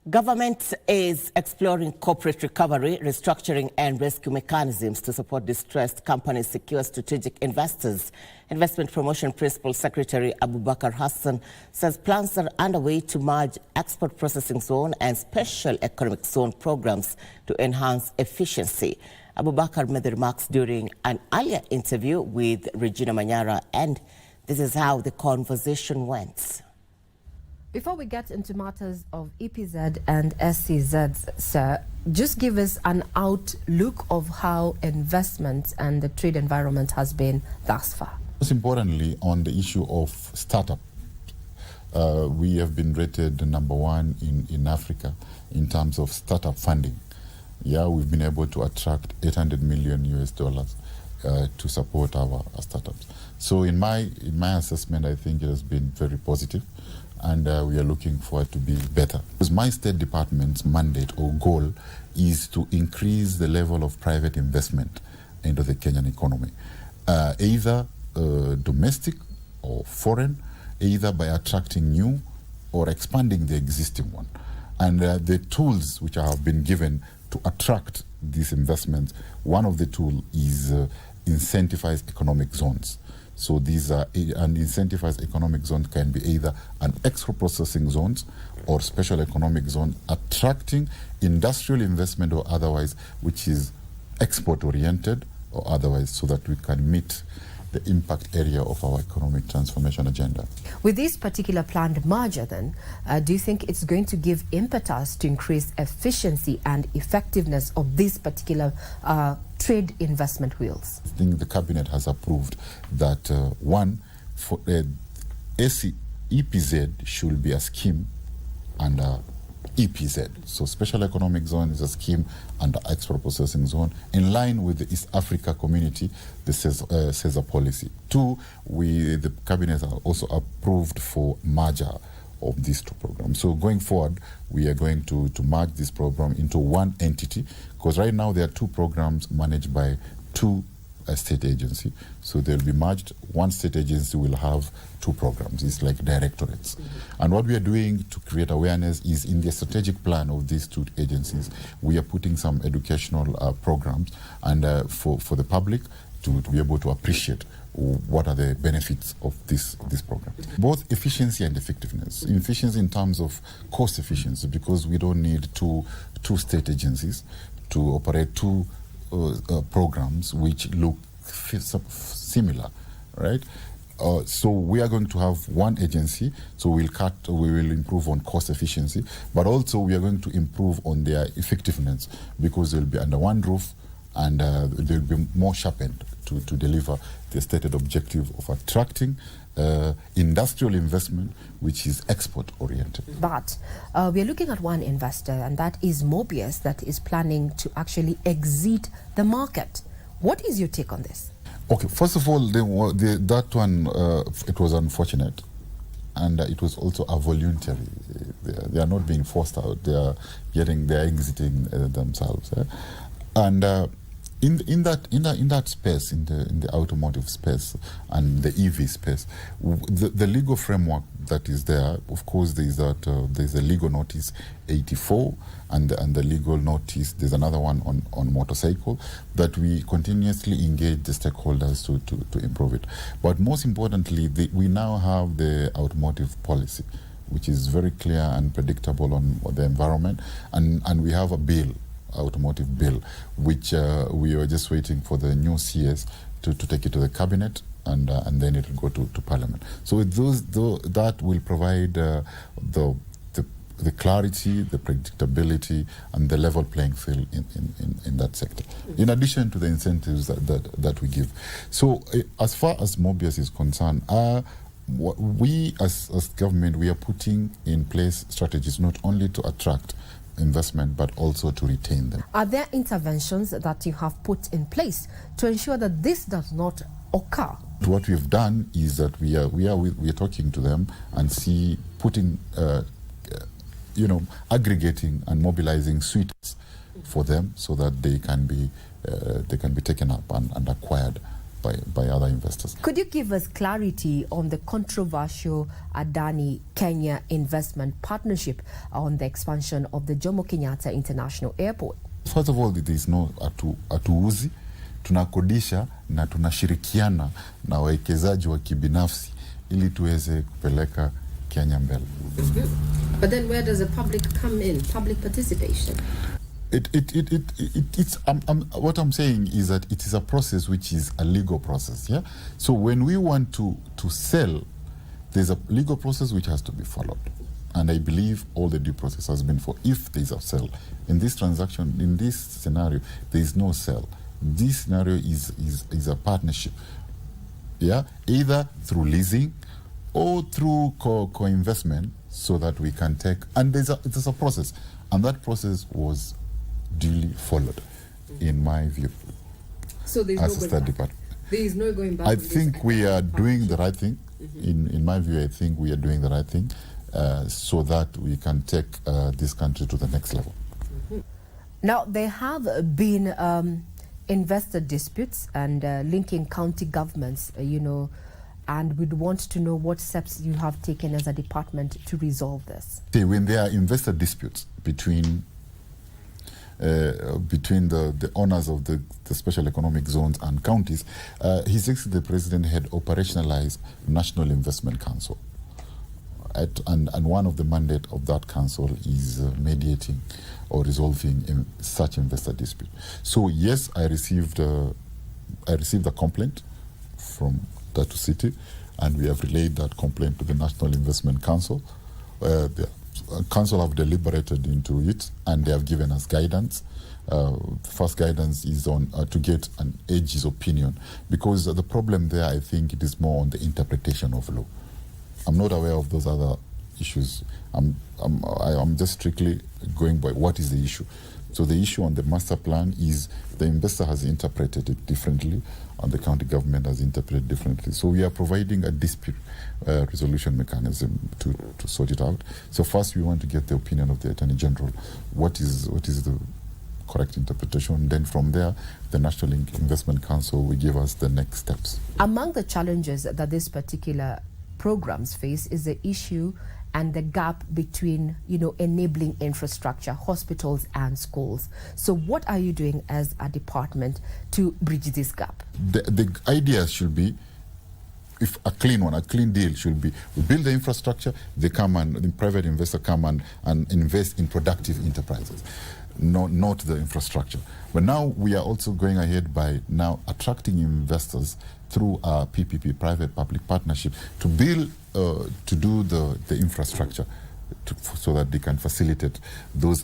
Government is exploring corporate recovery, restructuring and rescue mechanisms to support distressed companies secure strategic investors. Investment Promotion Principal Secretary Abubakar Hassan says plans are underway to merge export processing zone and special economic zone programs to enhance efficiency. Abubakar made the remarks during an earlier interview with Regina Manyara, and this is how the conversation went. Before we get into matters of EPZ and SCZs, sir, just give us an outlook of how investment and the trade environment has been thus far. Most importantly, on the issue of startup, we have been rated #1 in Africa in terms of startup funding. Yeah, we've been able to attract $800 million to support our startups. So in my assessment, I think it has been very positive, and we are looking forward to be better. Because my State Department's mandate or goal is to increase the level of private investment into the Kenyan economy, either domestic or foreign, either by attracting new or expanding the existing one. And the tools which have been given to attract these investments, one of the tools is incentivized economic zones. So these are an incentivized economic zone can be either an export processing zones or special economic zone, attracting industrial investment or otherwise, which is export oriented or otherwise, so that we can meet the impact area of our economic transformation agenda. With this particular planned merger then, do you think it's going to give impetus to increase efficiency and effectiveness of this particular trade investment wheels? I think the cabinet has approved that one, for EPZ should be a scheme under EPZ. So special economic zone is a scheme under export processing zone in line with the East Africa community, the CESA policy. Two, the cabinet has also approved for merger of these two programs. So going forward, we are going to merge this program into one entity, because right now there are two programs managed by two state agency. So they'll be merged. One state agency will have two programs. It's like directorates. And what we are doing to create awareness is in the strategic plan of these two agencies, we are putting some educational programs and for the public to be able to appreciate what are the benefits of this program. Both efficiency and effectiveness. Efficiency in terms of cost efficiency, because we don't need two state agencies to operate two programs which look similar, right? So we are going to have one agency, so we will improve on cost efficiency, but also we are going to improve on their effectiveness, because they'll be under one roof and they'll be more sharpened to deliver the stated objective of attracting industrial investment, which is export oriented. But we are looking at one investor, and that is Mobius, that is planning to actually exit the market. What is your take on this? Okay, first of all, that one, it was unfortunate, and it was also a voluntary. They are not being forced out. They are exiting themselves, and. In that space, in the automotive space and the EV space, the legal framework that is there, of course, there's a legal notice 84 and the legal notice. There's another one on motorcycle that we continuously engage the stakeholders to improve it. But most importantly, we now have the automotive policy, which is very clear and predictable on the environment, and we have a bill. Automotive bill, which we are just waiting for the new CS to take it to the cabinet, and then it will go to Parliament. So that will provide the clarity, the predictability, and the level playing field in that sector, in addition to the incentives that we give. So as far as Mobius is concerned, we as government, we are putting in place strategies not only to attract investment, but also to retain them. Are there interventions that you have put in place to ensure that this does not occur? What we've done is that we are talking to them and putting aggregating and mobilizing suites for them, so that they can be taken up and acquired by other investors. Could you give us clarity on the controversial Adani Kenya investment partnership on the expansion of the Jomo Kenyatta International Airport? First of all, there is no hatuuzi, tunakodisha na tunashirikiana na wawekezaji wa kibinafsi ili tuweze kupeleka Kenya mbele. But then where does the public come in? Public participation? What I'm saying is that it is a process which is a legal process. Yeah. So when we want to sell, there's a legal process which has to be followed, and I believe all the due process has been for. If there is a sell in this transaction, in this scenario, there is no sell. This scenario is a partnership. Yeah, either through leasing or through co-investment, so that we can take. And there's a process, and that process was duly followed, in my view. So there's as no a State Department. There is no going back. I think we are doing the right thing. In my view, I think we are doing the right thing, so that we can take this country to the next level. Now, there have been investor disputes and linking county governments, and we'd want to know what steps you have taken as a department to resolve this. Okay, when there are investor disputes between the owners of the special economic zones and counties, His Excellency the President had operationalized National Investment Council. And one of the mandate of that council is mediating or resolving such investor dispute. So yes, I received a complaint from Tatu City, and we have relayed that complaint to the National Investment Council. The council have deliberated into it, and they have given us guidance. First guidance is on to get an AG's opinion, because the problem there, I think, it is more on the interpretation of law. I'm not aware of those other issues. I'm just strictly going by what is the issue. So the issue on the master plan is the investor has interpreted it differently, and the county government has interpreted differently. So we are providing a dispute resolution mechanism to sort it out. So first we want to get the opinion of the Attorney General. What is the correct interpretation? Then from there, the National Investment Council will give us the next steps. Among the challenges that this particular programs face is the issue and the gap between, enabling infrastructure, hospitals and schools. So what are you doing as a department to bridge this gap? The idea should be, if a clean deal should be, we build the infrastructure, they come and the private investor come and invest in productive enterprises, not the infrastructure. But now we are also going ahead by now attracting investors through our PPP, private-public partnership, to build, to do the infrastructure, so that they can facilitate those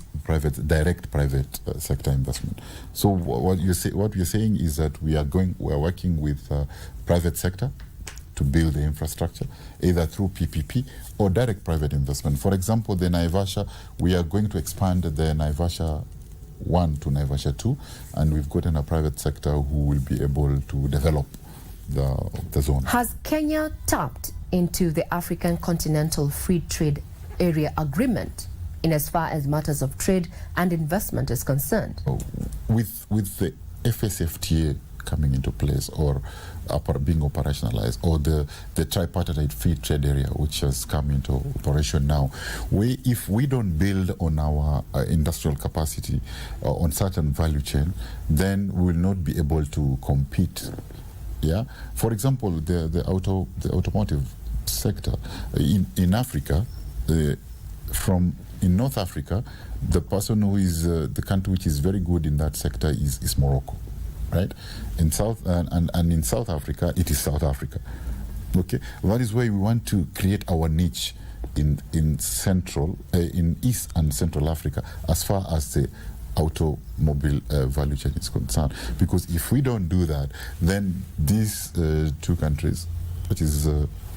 direct private sector investment. So what we're saying is that we are working with private sector to build the infrastructure, either through PPP or direct private investment. For example, the Naivasha, we are going to expand the Naivasha 1 to Naivasha 2, and we've gotten a private sector who will be able to develop the zone. Has Kenya tapped into the African Continental Free Trade Area Agreement in as far as matters of trade and investment is concerned? With the FSFTA coming into place or being operationalized, or the tripartite free trade area which has come into operation now, if we don't build on our industrial capacity on certain value chain, then we will not be able to compete. Yeah, for example, the automotive sector in Africa, in North Africa, the person who is the country which is very good in that sector is Morocco, right? In in South Africa, it is South Africa. Okay, that is why we want to create our niche in East and Central Africa as far as the automobile value chain is concerned. Because if we don't do that, then these two countries, which is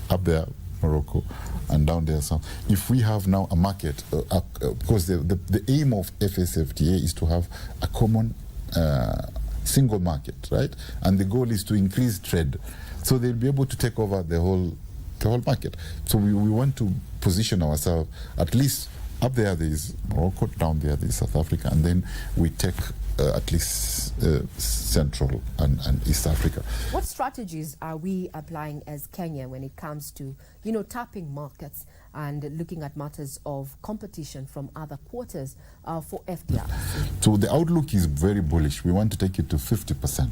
up there, Morocco, and down there south, if we have now a market, because the aim of FSFTA is to have a common single market, right? And the goal is to increase trade, so they'll be able to take over the whole market. So we want to position ourselves, at least up there is Morocco, down there is South Africa, and then we take at least Central and East Africa. What strategies are we applying as Kenya when it comes to, tapping markets and looking at matters of competition from other quarters for FDI? So the outlook is very bullish. We want to take it to 50%.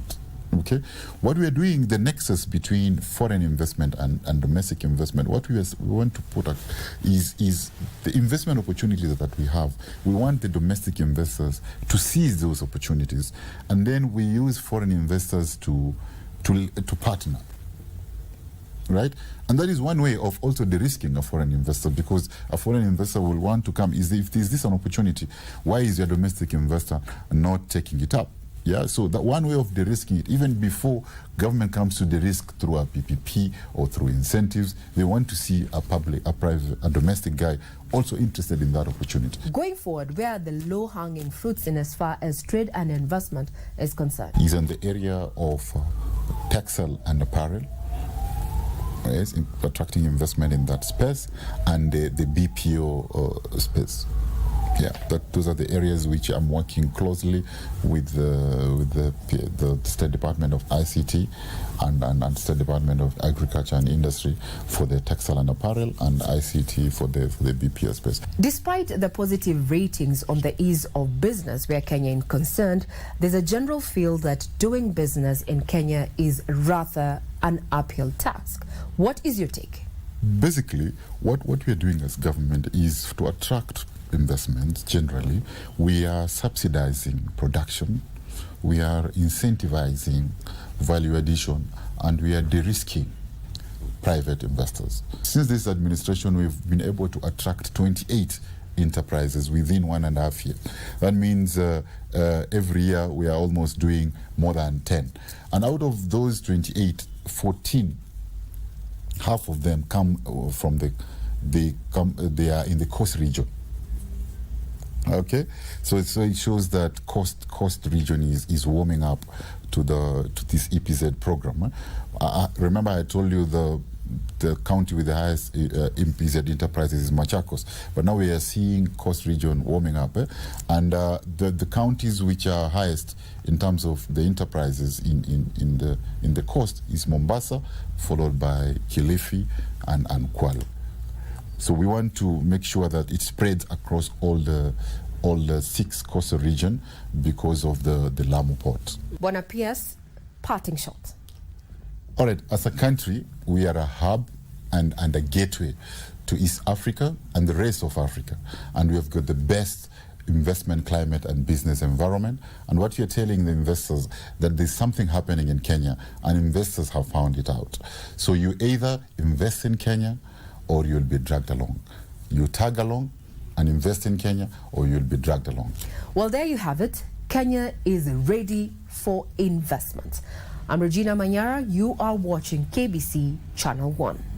Okay, what we are doing, the nexus between foreign investment and domestic investment, what we want to put up is the investment opportunities that we have. We want the domestic investors to seize those opportunities, and then we use foreign investors to partner. Right? And that is one way of also de-risking a foreign investor, because a foreign investor will want to come. Is this an opportunity? Why is your domestic investor not taking it up? Yeah, so that one way of de-risking it, even before government comes to de-risk through a PPP or through incentives, they want to see a domestic guy also interested in that opportunity. Going forward, where are the low-hanging fruits in as far as trade and investment is concerned? Is in the area of textile and apparel. Yes, attracting investment in that space, and the BPO space. Yeah, those are the areas which I'm working closely with the State Department of ICT and State Department of Agriculture and Industry for the textile and apparel, and ICT for the BPO space. Despite the positive ratings on the ease of business where Kenya is concerned, there's a general feel that doing business in Kenya is rather an uphill task. What is your take? Basically, what we are doing as government is to attract investments. Generally, we are subsidizing production, we are incentivizing value addition, and we are de-risking private investors. Since this administration, we've been able to attract 28 enterprises within 1.5 years. That means every year we are almost doing more than 10. And out of those 28, 14, half of them come from they are in the coast region. Okay, so it shows that coast region is warming up to this EPZ program. Remember, I told you the county with the highest EPZ enterprises is Machakos, but now we are seeing coast region warming up, and the counties which are highest in terms of the enterprises in the coast is Mombasa, followed by Kilifi and Kwale. So we want to make sure that it spreads across all the 6 coastal region because of the Lamu port. Bwana PS, parting shot. All right, as a country, we are a hub and a gateway to East Africa and the rest of Africa. And we have got the best investment climate and business environment. And what you're telling the investors, that there's something happening in Kenya, and investors have found it out. So you either invest in Kenya or you'll be dragged along. You tag along and invest in Kenya, or you'll be dragged along. Well, there you have it. Kenya is ready for investment. I'm Regina Manyara. You are watching KBC Channel 1.